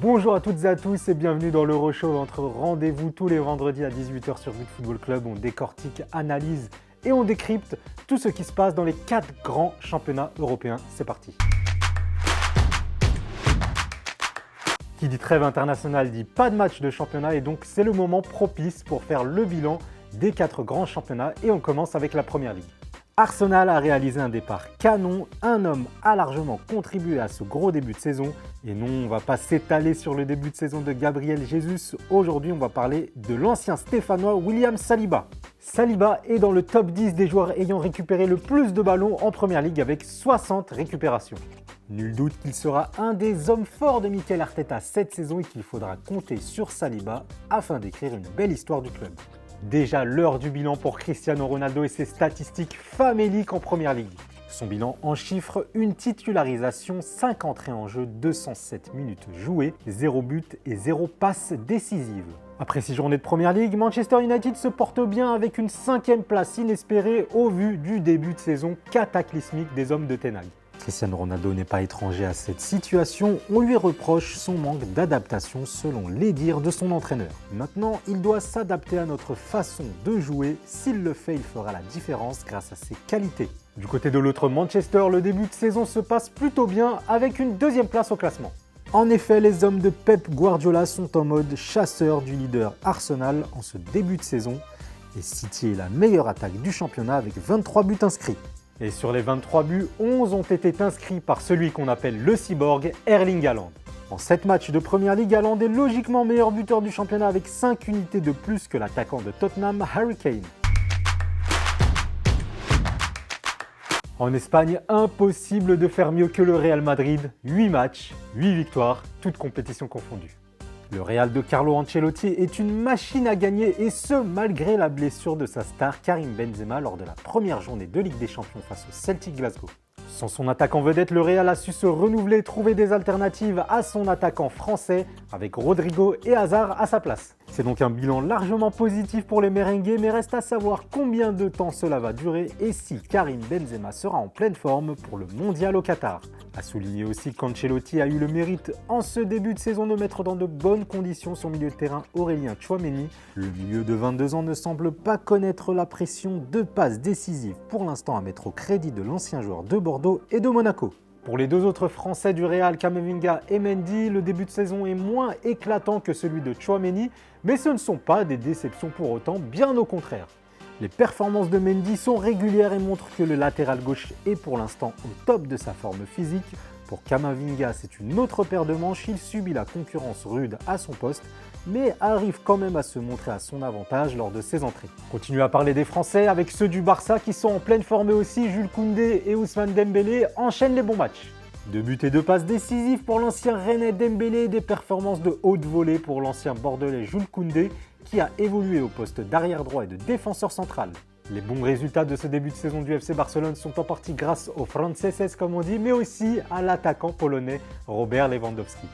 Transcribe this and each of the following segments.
Bonjour à toutes et à tous et bienvenue dans l'Euroshow, votre rendez-vous tous les vendredis à 18 h sur But Football Club. On décortique, analyse et on décrypte tout ce qui se passe dans les 4 grands championnats européens. C'est parti. Qui dit trêve internationale dit pas de match de championnat et donc c'est le moment propice pour faire le bilan des 4 grands championnats et on commence avec la Première Ligue. Arsenal a réalisé un départ canon, un homme a largement contribué à ce gros début de saison. Et non, on ne va pas s'étaler sur le début de saison de Gabriel Jesus. Aujourd'hui, on va parler de l'ancien Stéphanois William Saliba. Saliba est dans le top 10 des joueurs ayant récupéré le plus de ballons en Première Ligue avec 60 récupérations. Nul doute qu'il sera un des hommes forts de Mikel Arteta cette saison et qu'il faudra compter sur Saliba afin d'écrire une belle histoire du club. Déjà l'heure du bilan pour Cristiano Ronaldo et ses statistiques faméliques en Première Ligue. Son bilan en chiffres, une titularisation, 5 entrées en jeu, 207 minutes jouées, 0 but et 0 passe décisive. Après 6 journées de Première Ligue, Manchester United se porte bien avec une 5e place inespérée au vu du début de saison cataclysmique des hommes de Ten Hag. Cristiano Ronaldo n'est pas étranger à cette situation, on lui reproche son manque d'adaptation selon les dires de son entraîneur. Maintenant, il doit s'adapter à notre façon de jouer, s'il le fait, il fera la différence grâce à ses qualités. Du côté de l'autre Manchester, le début de saison se passe plutôt bien avec une 2e place au classement. En effet, les hommes de Pep Guardiola sont en mode chasseur du leader Arsenal en ce début de saison et City est la meilleure attaque du championnat avec 23 buts inscrits. Et sur les 23 buts, 11 ont été inscrits par celui qu'on appelle le cyborg, Erling Haaland. En 7 matchs de Première Ligue, Haaland est logiquement meilleur buteur du championnat avec 5 unités de plus que l'attaquant de Tottenham, Harry Kane. En Espagne, impossible de faire mieux que le Real Madrid, 8 matchs, 8 victoires, toutes compétitions confondues. Le Real de Carlo Ancelotti est une machine à gagner et ce malgré la blessure de sa star Karim Benzema lors de la première journée de Ligue des Champions face au Celtic Glasgow. Sans son attaquant vedette, le Real a su se renouveler et trouver des alternatives à son attaquant français avec Rodrigo et Hazard à sa place. C'est donc un bilan largement positif pour les merengues, mais reste à savoir combien de temps cela va durer et si Karim Benzema sera en pleine forme pour le mondial au Qatar. A souligner aussi qu'Ancelotti a eu le mérite en ce début de saison de mettre dans de bonnes conditions son milieu de terrain Aurélien Tchouaméni. Le milieu de 22 ans ne semble pas connaître la pression de passes décisives pour l'instant à mettre au crédit de l'ancien joueur de Bordeaux et de Monaco. Pour les 2 autres Français du Real, Camavinga et Mendy, le début de saison est moins éclatant que celui de Tchouaméni, mais ce ne sont pas des déceptions pour autant, bien au contraire. Les performances de Mendy sont régulières et montrent que le latéral gauche est pour l'instant au top de sa forme physique. Pour Camavinga, c'est une autre paire de manches, il subit la concurrence rude à son poste, mais arrive quand même à se montrer à son avantage lors de ses entrées. Continue à parler des Français avec ceux du Barça qui sont en pleine forme aussi, Jules Koundé et Ousmane Dembélé enchaînent les bons matchs. 2 buts et 2 passes décisives pour l'ancien Rennais Dembélé, des performances de haute volée pour l'ancien Bordelais Jules Koundé qui a évolué au poste d'arrière droit et de défenseur central. Les bons résultats de ce début de saison du FC Barcelone sont en partie grâce aux Franceses comme on dit, mais aussi à l'attaquant polonais Robert Lewandowski.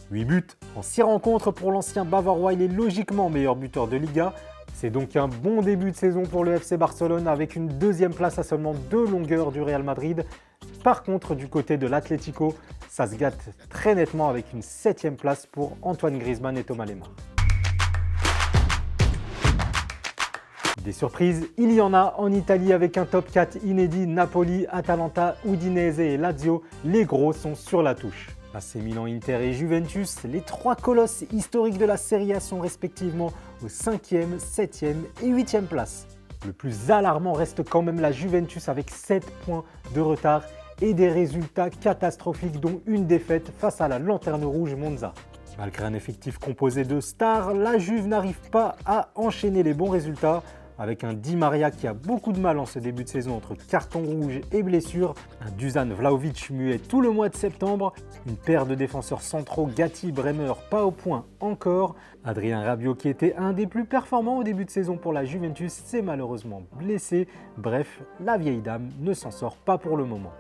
8 buts en 6 rencontres pour l'ancien Bavarois, il est logiquement meilleur buteur de Liga. C'est donc un bon début de saison pour le FC Barcelone avec une 2e place à seulement 2 longueurs du Real Madrid. Par contre, du côté de l'Atlético, ça se gâte très nettement avec une 7e place pour Antoine Griezmann et Thomas Lemar. Des surprises, il y en a en Italie avec un top 4 inédit, Napoli, Atalanta, Udinese et Lazio, les gros sont sur la touche. AC Milan, Inter et Juventus, les 3 colosses historiques de la Serie A sont respectivement aux 5e, 7e et 8e place. Le plus alarmant reste quand même la Juventus avec 7 points de retard et des résultats catastrophiques dont une défaite face à la Lanterne Rouge Monza. Malgré un effectif composé de stars, la Juve n'arrive pas à enchaîner les bons résultats. Avec un Di Maria qui a beaucoup de mal en ce début de saison entre carton rouge et blessure, un Dusan Vlahovic muet tout le mois de septembre, une paire de défenseurs centraux Gatti Bremer pas au point encore, Adrien Rabiot qui était un des plus performants au début de saison pour la Juventus s'est malheureusement blessé, bref, la vieille dame ne s'en sort pas pour le moment.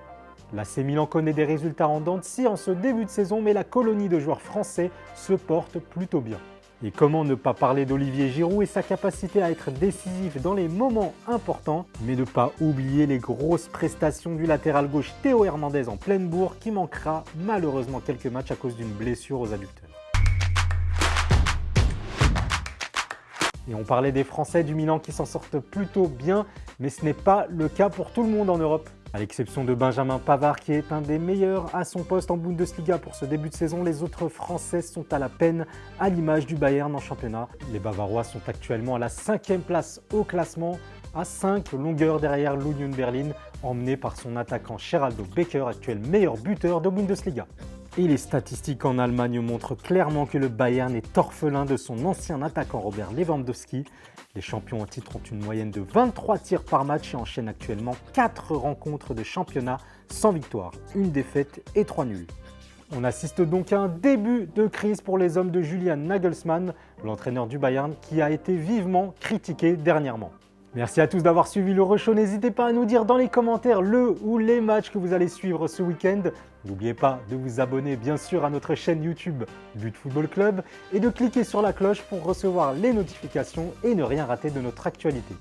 L'AC Milan connaît des résultats en dents de scie en ce début de saison, mais la colonie de joueurs français se porte plutôt bien. Et comment ne pas parler d'Olivier Giroud et sa capacité à être décisif dans les moments importants, mais ne pas oublier les grosses prestations du latéral gauche Théo Hernandez en pleine bourre qui manquera malheureusement quelques matchs à cause d'une blessure aux adducteurs. Et on parlait des Français du Milan qui s'en sortent plutôt bien, mais ce n'est pas le cas pour tout le monde en Europe. À l'exception de Benjamin Pavard qui est un des meilleurs à son poste en Bundesliga pour ce début de saison, les autres Français sont à la peine à l'image du Bayern en championnat. Les Bavarois sont actuellement à la 5e place au classement, à 5 longueurs derrière l'Union Berlin, emmené par son attaquant Geraldo Becker, actuel meilleur buteur de Bundesliga. Et les statistiques en Allemagne montrent clairement que le Bayern est orphelin de son ancien attaquant Robert Lewandowski. Les champions en titre ont une moyenne de 23 tirs par match et enchaînent actuellement 4 rencontres de championnat sans victoire, une défaite et 3 nuls. On assiste donc à un début de crise pour les hommes de Julian Nagelsmann, l'entraîneur du Bayern qui a été vivement critiqué dernièrement. Merci à tous d'avoir suivi l'Euroshow. N'hésitez pas à nous dire dans les commentaires le ou les matchs que vous allez suivre ce week-end. N'oubliez pas de vous abonner bien sûr à notre chaîne YouTube But Football Club et de cliquer sur la cloche pour recevoir les notifications et ne rien rater de notre actualité.